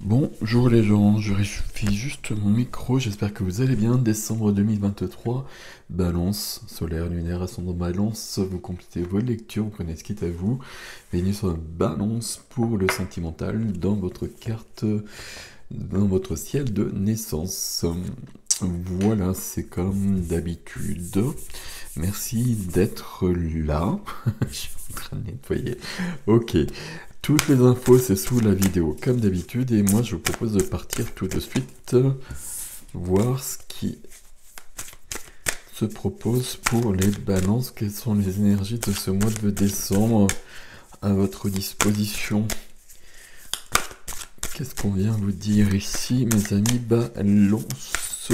Bonjour les gens, je réfléchis juste mon micro, j'espère que vous allez bien. Décembre 2023, Balance, solaire, lunaire, ascendant Balance, vous complétez vos lectures, vous prenez ce qui est à vous. Vénus en Balance pour le sentimental dans votre carte, dans votre ciel de naissance. Voilà, c'est comme d'habitude. Merci d'être là. Je suis en train de nettoyer. Ok. Toutes les infos, c'est sous la vidéo, comme d'habitude, et moi je vous propose de partir tout de suite voir ce qui se propose pour les balances, quelles sont les énergies de ce mois de décembre à votre disposition. Qu'est-ce qu'on vient vous dire ici, mes amis balance?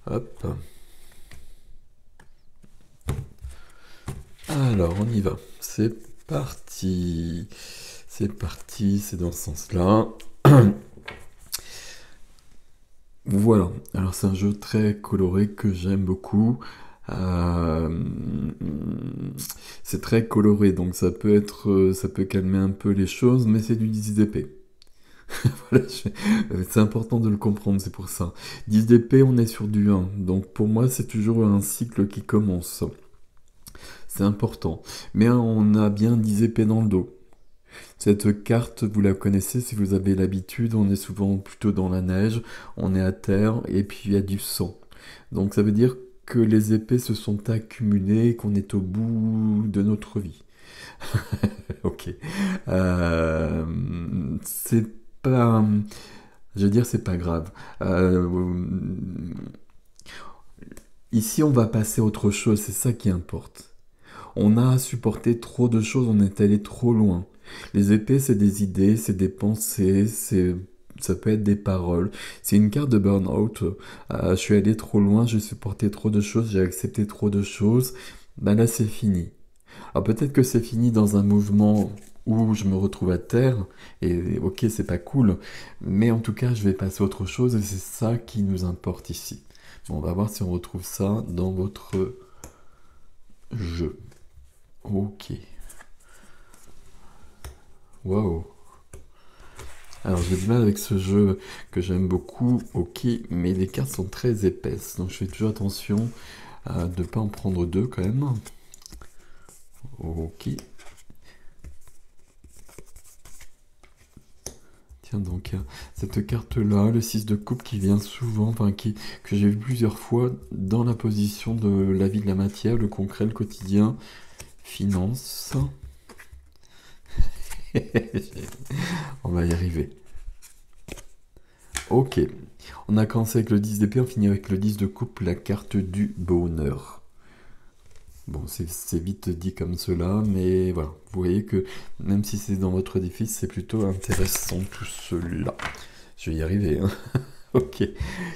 Hop. Alors, on y va. C'est parti. C'est parti, c'est dans ce sens-là. Voilà, alors c'est un jeu très coloré que j'aime beaucoup. Euh, c'est très coloré, donc ça peut être, ça peut calmer un peu les choses, mais c'est du 10 d'épée. Voilà, c'est important de le comprendre, c'est pour ça. 10 d'épée, on est sur du 1, donc pour moi c'est toujours un cycle qui commence. C'est important. Mais on a bien 10 épées dans le dos. Cette carte, vous la connaissez si vous avez l'habitude, on est souvent plutôt dans la neige, on est à terre et puis il y a du sang. Donc ça veut dire que les épées se sont accumulées et qu'on est au bout de notre vie. Ok. Euh, c'est pas... Je veux dire, c'est pas grave. Euh, Ici, on va passer à autre chose, c'est ça qui importe. On a supporté trop de choses, on est allé trop loin. Les épées, c'est des idées, c'est des pensées, ça peut être des paroles. C'est une carte de burn-out. Je suis allé trop loin, j'ai supporté trop de choses, j'ai accepté trop de choses. Ben là, c'est fini. Alors peut-être que c'est fini dans un mouvement où je me retrouve à terre, et ok, c'est pas cool, mais en tout cas, je vais passer à autre chose, et c'est ça qui nous importe ici. Bon, on va voir si on retrouve ça dans votre jeu. Ok. Waouh. Alors j'ai du mal avec ce jeu que j'aime beaucoup, ok, mais les cartes sont très épaisses, donc je fais toujours attention de ne pas en prendre deux quand même. Ok. Tiens donc, cette carte-là, le 6 de coupe qui vient souvent, que j'ai vu plusieurs fois dans la position de la vie de la matière, le concret, le quotidien, finance. On va y arriver. Ok. On a commencé avec le 10 d'épée, on finit avec le 10 de coupe, la carte du bonheur. Bon, c'est vite dit comme cela, mais voilà. Vous voyez que même si c'est dans votre édifice, c'est plutôt intéressant tout cela. Je vais y arriver, hein. Ok.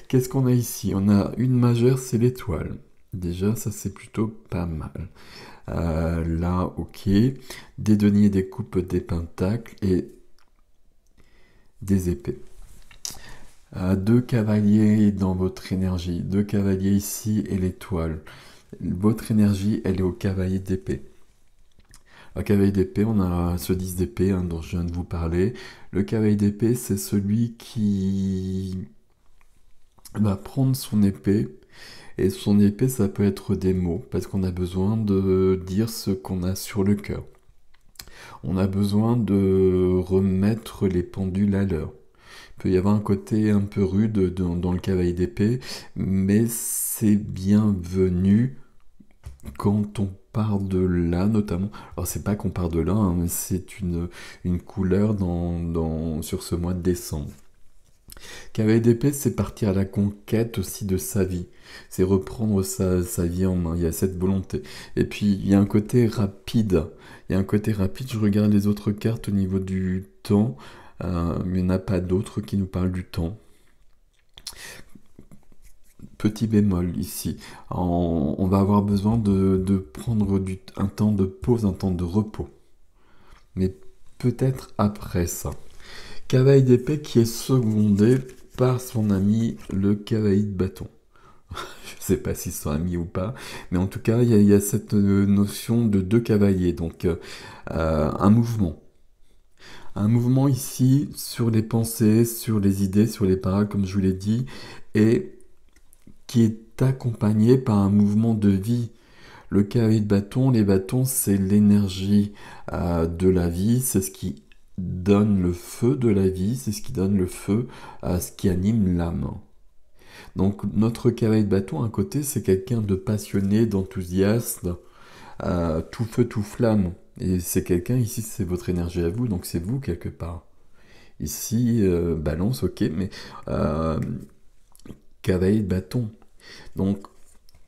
Qu'est-ce qu'on a ici? On a une majeure, c'est l'étoile. Déjà, ça c'est plutôt pas mal. Là, ok. Des deniers, des coupes, des pentacles et des épées. Deux cavaliers dans votre énergie. Deux cavaliers ici et l'étoile. Votre énergie, elle est au cavalier d'épée. Un cavalier d'épée, on a ce 10 d'épée dont je viens de vous parler. Le cavalier d'épée, c'est celui qui va prendre son épée. Et son épée, ça peut être des mots, parce qu'on a besoin de dire ce qu'on a sur le cœur. On a besoin de remettre les pendules à l'heure. Il peut y avoir un côté un peu rude dans le cavalier d'épée, mais c'est bienvenu quand on part de là, notamment. Alors, c'est pas qu'on part de là, hein, mais c'est une couleur sur ce mois de décembre. Cavalier d'épée, c'est partir à la conquête aussi de sa vie. C'est reprendre sa vie en main. Il y a cette volonté. Et puis, il y a un côté rapide. Il y a un côté rapide. Je regarde les autres cartes au niveau du temps. Il n'y en a pas d'autres qui nous parlent du temps. Petit bémol ici. On va avoir besoin de prendre un temps de pause, un temps de repos. Mais peut-être après ça. Cavalier d'épée qui est secondé par son ami le cavalier de bâton. Je sais pas s'ils sont amis ou pas, mais en tout cas, il y a cette notion de deux cavaliers, donc un mouvement. Un mouvement ici sur les pensées, sur les idées, sur les paroles, comme je vous l'ai dit, et qui est accompagné par un mouvement de vie. Le cavalier de bâton, les bâtons, c'est l'énergie de la vie, c'est ce qui donne le feu de la vie, c'est ce qui donne le feu à ce qui anime l'âme. Donc notre cavalier de bâton, à côté, c'est quelqu'un de passionné, d'enthousiaste, tout feu, tout flamme. Et c'est quelqu'un, ici, c'est votre énergie à vous, donc c'est vous quelque part. Ici, balance, ok, mais euh, cavalier de bâton. Donc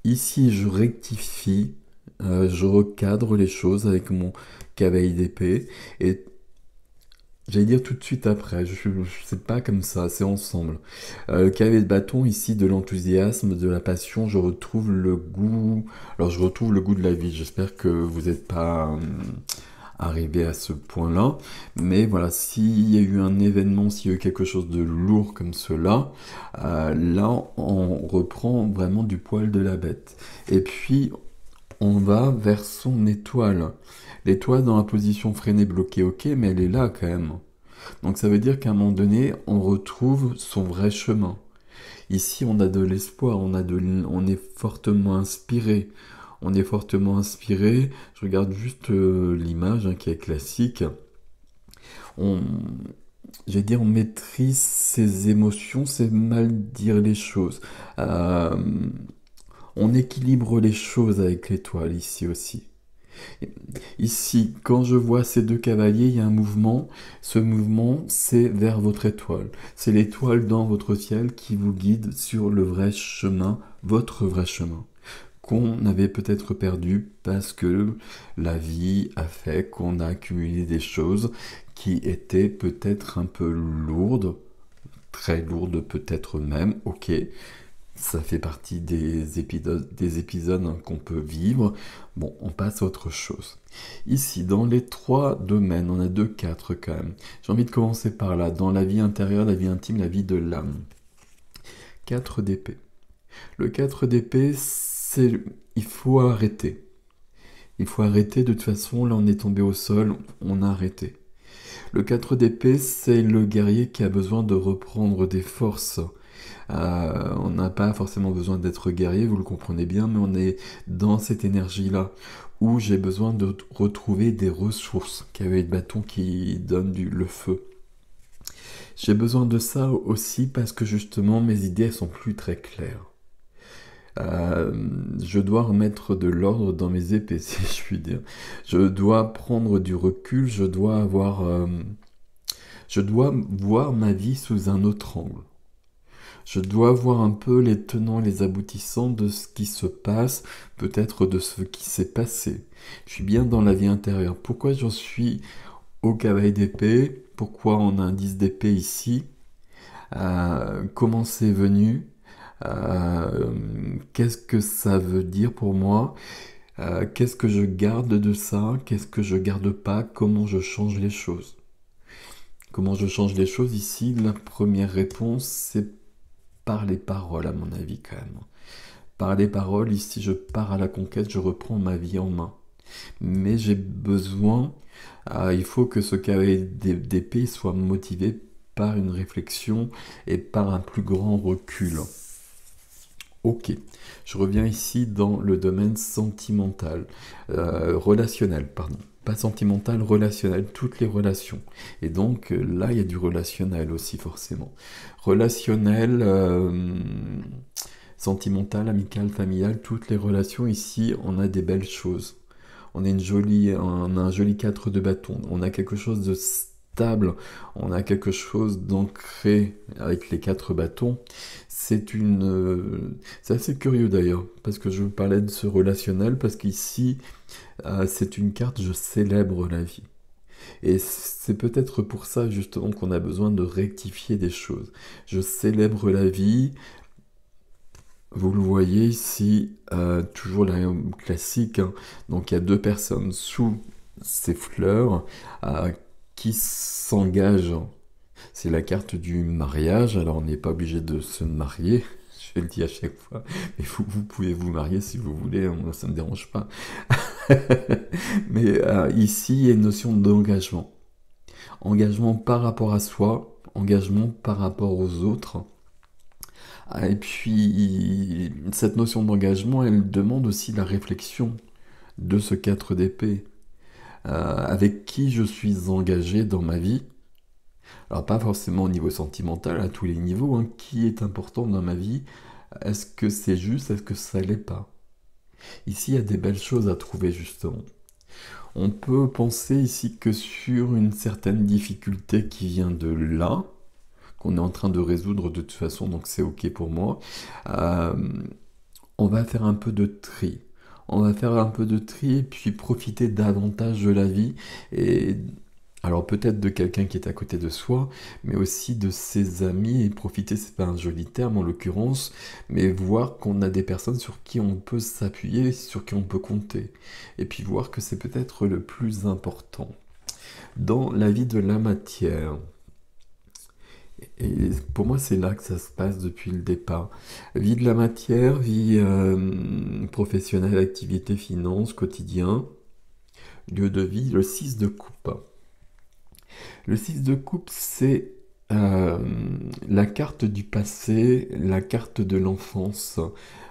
ici, je rectifie, je recadre les choses avec mon cavalier d'épée. Et j'allais dire tout de suite après, c'est pas comme ça, c'est ensemble. Le cavalier de bâton, ici, de l'enthousiasme, de la passion, je retrouve le goût. Alors, je retrouve le goût de la vie. J'espère que vous n'êtes pas arrivé à ce point-là. Mais voilà, s'il y a eu un événement, s'il y a eu quelque chose de lourd comme cela, là, on reprend vraiment du poil de la bête. Et puis, on va vers son étoile. L'étoile dans la position freinée bloquée, ok, mais elle est là quand même. Donc ça veut dire qu'à un moment donné, on retrouve son vrai chemin. Ici, on a de l'espoir, on est fortement inspiré. On est fortement inspiré. Je regarde juste l'image hein, qui est classique. On, j'allais dire, on maîtrise ses émotions, c'est mal dire les choses. Euh, on équilibre les choses avec l'étoile ici aussi. Ici, quand je vois ces deux cavaliers, il y a un mouvement. Ce mouvement, c'est vers votre étoile. C'est l'étoile dans votre ciel qui vous guide sur le vrai chemin, votre vrai chemin, qu'on avait peut-être perdu parce que la vie a fait qu'on a accumulé des choses qui étaient peut-être un peu lourdes, très lourdes peut-être même, ok. Ça fait partie des épisodes hein, qu'on peut vivre. Bon, on passe à autre chose. Ici, dans les trois domaines, on a deux, quatre quand même. J'ai envie de commencer par là. Dans la vie intérieure, la vie intime, la vie de l'âme. 4 d'épée. Le 4 d'épée, c'est... Il faut arrêter. Il faut arrêter. De toute façon, là, on est tombé au sol. On a arrêté. Le 4 d'épée, c'est le guerrier qui a besoin de reprendre des forces. On n'a pas forcément besoin d'être guerrier, vous le comprenez bien, mais on est dans cette énergie-là où j'ai besoin de retrouver des ressources, cavalier de bâton qui donne le feu. J'ai besoin de ça aussi parce que justement mes idées sont plus très claires. Je dois remettre de l'ordre dans mes épées, si je puis dire. Je dois prendre du recul, je dois voir ma vie sous un autre angle. Je dois voir un peu les tenants, les aboutissants de ce qui se passe, peut-être de ce qui s'est passé. Je suis bien dans la vie intérieure. Pourquoi j'en suis au cavalier d'épée? Pourquoi on a un 10 d'épée ici? Comment c'est venu? Qu'est-ce que ça veut dire pour moi? Qu'est-ce que je garde de ça? Qu'est-ce que je garde pas? Comment je change les choses? Comment je change les choses ici? La première réponse, c'est par les paroles, à mon avis, quand même. Par les paroles, ici, je pars à la conquête, je reprends ma vie en main. Mais j'ai besoin, il faut que ce cavalier d'épée soit motivé par une réflexion et par un plus grand recul. Ok, je reviens ici dans le domaine sentimental, relationnel, pardon. Pas sentimental, relationnel, toutes les relations. Et donc là, il y a du relationnel aussi forcément. Relationnel, sentimental, amical, familial, toutes les relations ici, on a des belles choses. On a un joli 4 de bâton. On a quelque chose de stable. On a quelque chose d'ancré avec les 4 bâtons. C'est assez curieux d'ailleurs, parce que je vous parlais de ce relationnel, parce qu'ici, c'est une carte, je célèbre la vie. Et c'est peut-être pour ça justement qu'on a besoin de rectifier des choses. Je célèbre la vie. Vous le voyez ici, toujours la classique. Hein. Donc il y a deux personnes sous ces fleurs qui s'engagent. C'est la carte du mariage. Alors on n'est pas obligé de se marier. je le dis à chaque fois, mais vous pouvez vous marier si vous voulez, hein, moi ça ne me dérange pas. Mais ici, il y a une notion d'engagement. Engagement par rapport à soi, engagement par rapport aux autres. Et puis, cette notion d'engagement, elle demande aussi la réflexion de ce 4 d'épée. Avec qui je suis engagé dans ma vie. Alors pas forcément au niveau sentimental, à tous les niveaux, hein, qui est important dans ma vie. Est-ce que c'est juste, est-ce que ça l'est pas? Ici, il y a des belles choses à trouver justement. On peut penser ici que sur une certaine difficulté qui vient de là, qu'on est en train de résoudre de toute façon, donc c'est ok pour moi, euh, on va faire un peu de tri. On va faire un peu de tri et puis profiter davantage de la vie. Et alors peut-être de quelqu'un qui est à côté de soi, mais aussi de ses amis. Et profiter, c'est pas un joli terme en l'occurrence, mais voir qu'on a des personnes sur qui on peut s'appuyer, sur qui on peut compter. Et puis voir que c'est peut-être le plus important. Dans la vie de la matière, et pour moi, c'est là que ça se passe depuis le départ. Vie de la matière, vie professionnelle, activité, finance, quotidien, lieu de vie, le 6 de coupe. Le 6 de coupe, c'est euh, la carte du passé, la carte de l'enfance,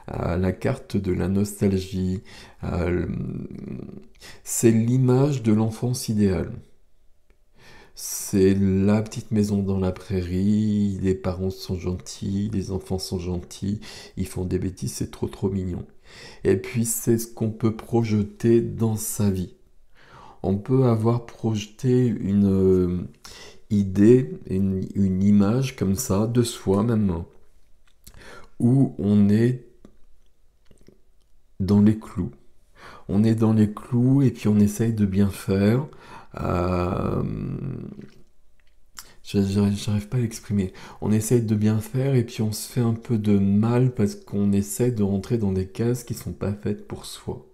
la carte de la nostalgie. euh, c'est l'image de l'enfance idéale. C'est la petite maison dans la prairie, les parents sont gentils, les enfants sont gentils, ils font des bêtises, c'est trop trop mignon. Et puis c'est ce qu'on peut projeter dans sa vie. On peut avoir projeté une idée, une image comme ça de soi même, où on est dans les clous. On est dans les clous et puis on essaye de bien faire. Euh, J'arrive pas à l'exprimer. On essaye de bien faire et puis on se fait un peu de mal parce qu'on essaie de rentrer dans des cases qui sont pas faites pour soi,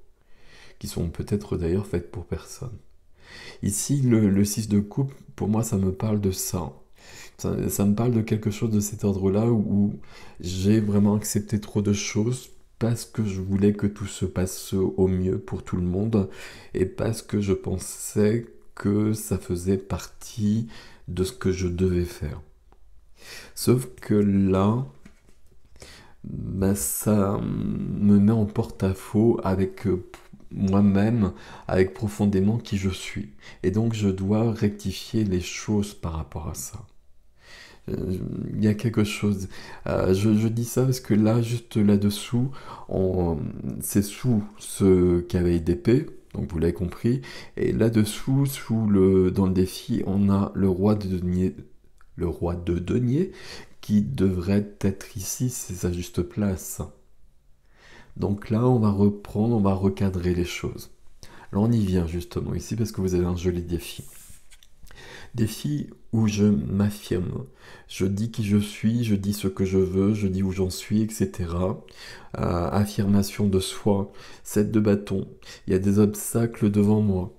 qui sont peut-être d'ailleurs faites pour personne. Ici, le 6 de coupe, pour moi, ça me parle de ça. Ça me parle de quelque chose de cet ordre-là où j'ai vraiment accepté trop de choses parce que je voulais que tout se passe au mieux pour tout le monde et parce que je pensais que ça faisait partie de ce que je devais faire. Sauf que là, bah, ça me met en porte-à-faux avec moi-même, avec profondément qui je suis. Et donc je dois rectifier les choses par rapport à ça. Il y a quelque chose. Je dis ça parce que là, juste là-dessous, c'est sous ce cavalier d'épée, donc vous l'avez compris. Et là-dessous, dans le défi, on a le roi de denier, qui devrait être ici, c'est sa juste place. Donc là, on va reprendre, on va recadrer les choses. Alors on y vient justement ici parce que vous avez un joli défi. Défi où je m'affirme. Je dis qui je suis, je dis ce que je veux, je dis où j'en suis, etc. Affirmation de soi, 7 de bâton. Il y a des obstacles devant moi.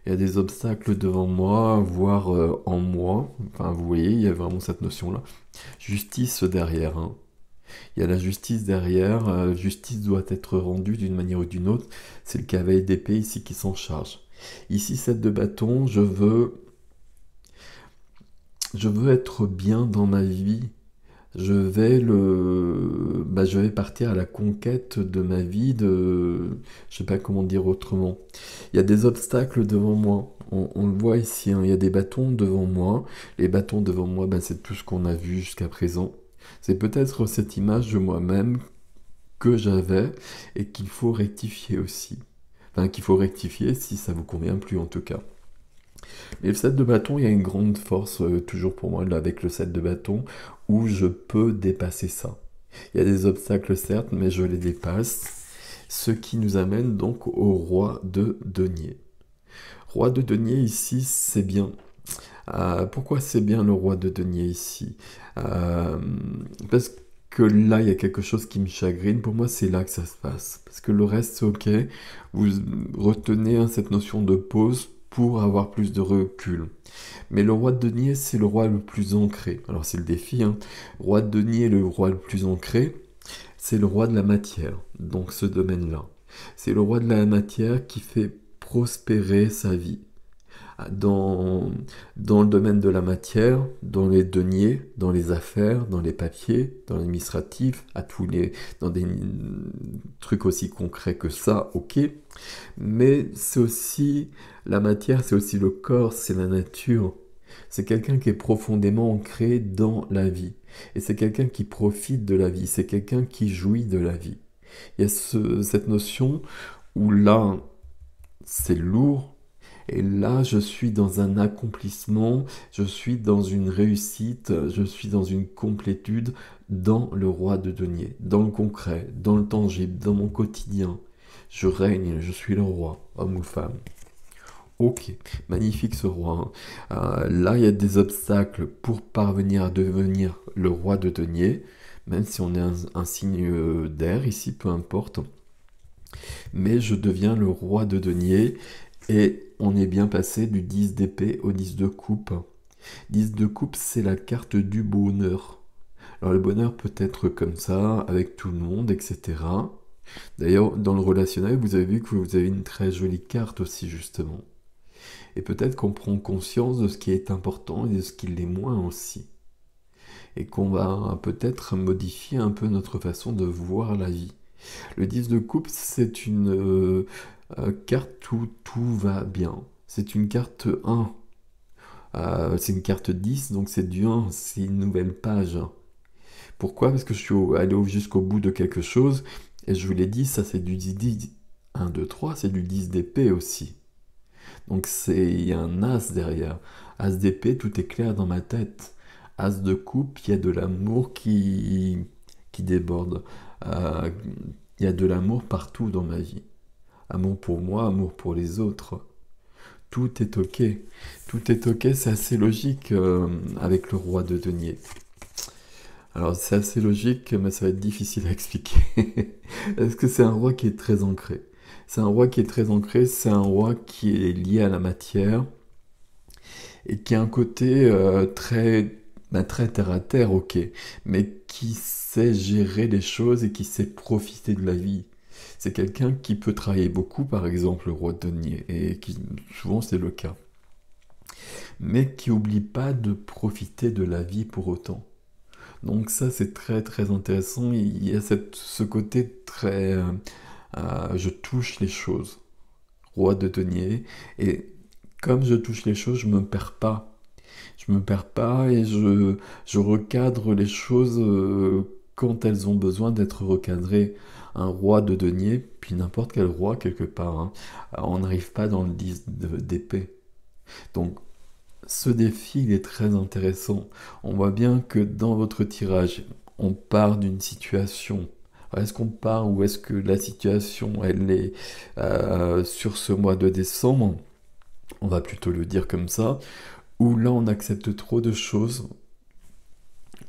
Il y a des obstacles devant moi, voire en moi. Enfin, vous voyez, il y a vraiment cette notion-là. Justice derrière, hein. Il y a la justice derrière. Justice doit être rendue d'une manière ou d'une autre. C'est le cavalier d'épée ici qui s'en charge. Ici, 7 de bâton, je veux être bien dans ma vie. Je vais partir à la conquête de ma vie, je sais pas comment dire autrement. Il y a des obstacles devant moi. On le voit ici, hein. Il y a des bâtons devant moi. Les bâtons devant moi, c'est tout ce qu'on a vu jusqu'à présent. C'est peut-être cette image de moi-même que j'avais et qu'il faut rectifier aussi. Enfin, qu'il faut rectifier si ça vous convient plus en tout cas. Et le set de bâton, il y a une grande force toujours pour moi là, avec le set de bâton où je peux dépasser ça. Il y a des obstacles certes, mais je les dépasse. Ce qui nous amène donc au roi de denier. Roi de denier ici, c'est bien. Pourquoi c'est bien le roi de denier ici? Parce que là, il y a quelque chose qui me chagrine. Pour moi, c'est là que ça se passe. Parce que le reste, c'est ok. Vous retenez hein, cette notion de pause. pour avoir plus de recul. Mais le roi de denier, c'est le roi le plus ancré. Alors c'est le défi, hein. Roi de denier, le roi le plus ancré, c'est le roi de la matière, donc ce domaine-là. C'est le roi de la matière qui fait prospérer sa vie. Dans, dans le domaine de la matière, dans les deniers, dans les affaires, dans les papiers, dans l'administratif, dans des trucs aussi concrets que ça, ok. Mais c'est aussi la matière, c'est aussi le corps, c'est la nature. C'est quelqu'un qui est profondément ancré dans la vie. Et c'est quelqu'un qui profite de la vie, c'est quelqu'un qui jouit de la vie. Il y a cette notion où là, c'est lourd, et là, je suis dans un accomplissement, je suis dans une réussite, je suis dans une complétude dans le roi de denier, dans le concret, dans le tangible, dans mon quotidien. Je règne, je suis le roi, homme ou femme. Ok, magnifique ce roi, hein. Là, il y a des obstacles pour parvenir à devenir le roi de denier, même si on est un signe d'air ici, peu importe. Mais je deviens le roi de denier et on est bien passé du 10 d'épée au 10 de coupe. 10 de coupe, c'est la carte du bonheur. Alors le bonheur peut être comme ça, avec tout le monde, etc. D'ailleurs, dans le relationnel, vous avez vu que vous avez une très jolie carte aussi, justement. Et peut-être qu'on prend conscience de ce qui est important et de ce qui l'est moins aussi. Et qu'on va peut-être modifier un peu notre façon de voir la vie. Le 10 de coupe, c'est une carte où tout va bien. C'est une carte 1. C'est une carte 10, donc c'est du 1, c'est une nouvelle page. Pourquoi? Parce que je suis allé jusqu'au bout de quelque chose, et je vous l'ai dit, ça c'est du 10, 1, 2, 3, c'est du 10 d'épée aussi. Donc il y a un as derrière. As d'épée, tout est clair dans ma tête. As de coupe, il y a de l'amour qui déborde. Il y a de l'amour partout dans ma vie. Amour pour moi, amour pour les autres. Tout est ok. Tout est ok, c'est assez logique avec le roi de denier. Alors c'est assez logique, mais ça va être difficile à expliquer. Est-ce que c'est un roi qui est très ancré? C'est un roi qui est très ancré, c'est un roi qui est lié à la matière et qui a un côté très terre à terre, ok, mais qui sait gérer les choses et qui sait profiter de la vie. C'est quelqu'un qui peut travailler beaucoup, par exemple, le roi de denier, et qui souvent c'est le cas, mais qui n'oublie pas de profiter de la vie pour autant. Donc ça c'est très très intéressant, il y a ce côté très je touche les choses, roi de denier, et comme je touche les choses, je me perds pas. Je me perds pas et je recadre les choses quand elles ont besoin d'être recadrées. Un roi de denier, puis n'importe quel roi quelque part, hein, on n'arrive pas dans le 10 d'épée. Donc ce défi il est très intéressant. On voit bien que dans votre tirage, on part d'une situation. Est-ce qu'on part ou est-ce que la situation elle est sur ce mois de décembre? On va plutôt le dire comme ça. Où là on accepte trop de choses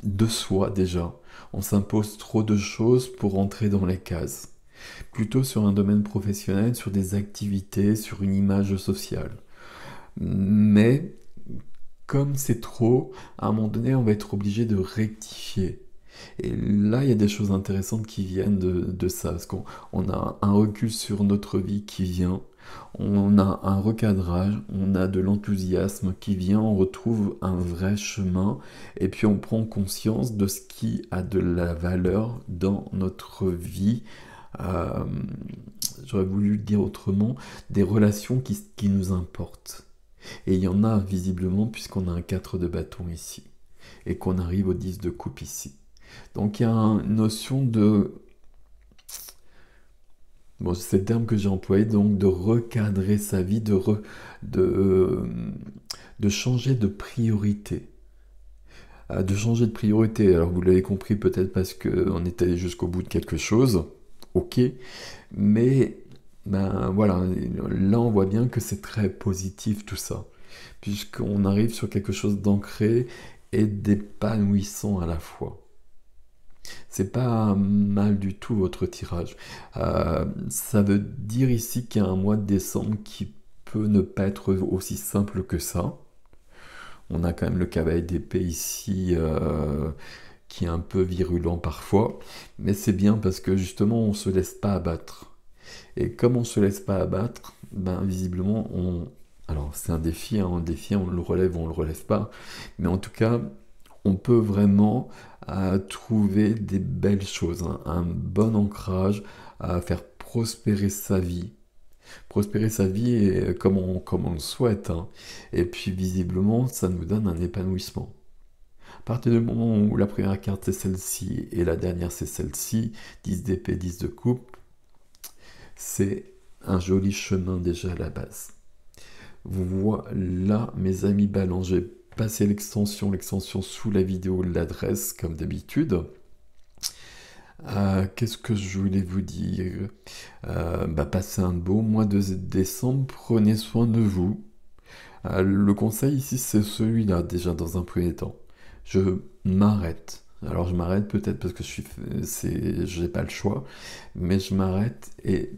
de soi déjà. On s'impose trop de choses pour entrer dans les cases. Plutôt sur un domaine professionnel, sur des activités, sur une image sociale. Mais comme c'est trop, à un moment donné, on va être obligé de rectifier. Et là, il y a des choses intéressantes qui viennent de ça, parce qu'on a un recul sur notre vie qui vient, on a un recadrage, on a de l'enthousiasme qui vient, on retrouve un vrai chemin, et puis on prend conscience de ce qui a de la valeur dans notre vie. Euh, J'aurais voulu le dire autrement, des relations qui nous importent. Et il y en a visiblement puisqu'on a un 4 de bâton ici, et qu'on arrive au 10 de coupe ici. Donc il y a une notion de... Bon, c'est le terme que j'ai employé, donc de recadrer sa vie, de, de changer de priorité. De changer de priorité. Alors vous l'avez compris peut-être parce qu'on est allé jusqu'au bout de quelque chose, ok, mais ben voilà, là on voit bien que c'est très positif tout ça, puisqu'on arrive sur quelque chose d'ancré et d'épanouissant à la fois. C'est pas mal du tout votre tirage. Ça veut dire ici qu'il y a un mois de décembre qui peut ne pas être aussi simple que ça. On a quand même le cavalier d'épée ici qui est un peu virulent parfois, mais c'est bien parce que justement on se laisse pas abattre. Et comme on se laisse pas abattre, ben visiblement on... Alors c'est un défi, on le relève ou on le relève pas, mais en tout cas on peut vraiment trouver des belles choses, hein, un bon ancrage, à faire prospérer sa vie et, comme on le souhaite, hein. Et puis visiblement ça nous donne un épanouissement. À partir du moment où la première carte c'est celle-ci et la dernière c'est celle-ci, 10 d'épée, 10 de coupe, c'est un joli chemin déjà à la base. Voilà mes amis balance, j'ai passé l'extension sous la vidéo, l'adresse comme d'habitude. Qu'est-ce que je voulais vous dire? Passez un beau mois de décembre, prenez soin de vous. Le conseil ici, c'est celui-là, déjà dans un premier temps. Je m'arrête. Alors je m'arrête peut-être parce que j'ai pas le choix, mais je m'arrête et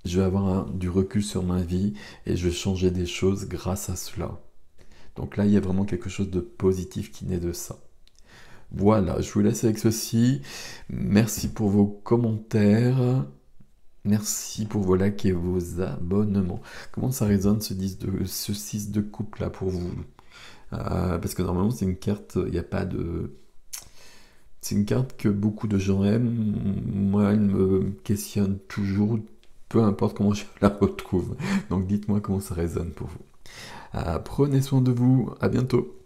je vais avoir du recul sur ma vie et je vais changer des choses grâce à cela. Donc là, il y a vraiment quelque chose de positif qui naît de ça. Voilà, je vous laisse avec ceci. Merci pour vos commentaires. Merci pour vos likes et vos abonnements. Comment ça résonne ce 6 de coupe là pour vous? Parce que normalement c'est une carte, il n'y a pas de... C'est une carte que beaucoup de gens aiment. Moi, elle me questionne toujours, peu importe comment je la retrouve. Donc dites-moi comment ça résonne pour vous. Prenez soin de vous, à bientôt.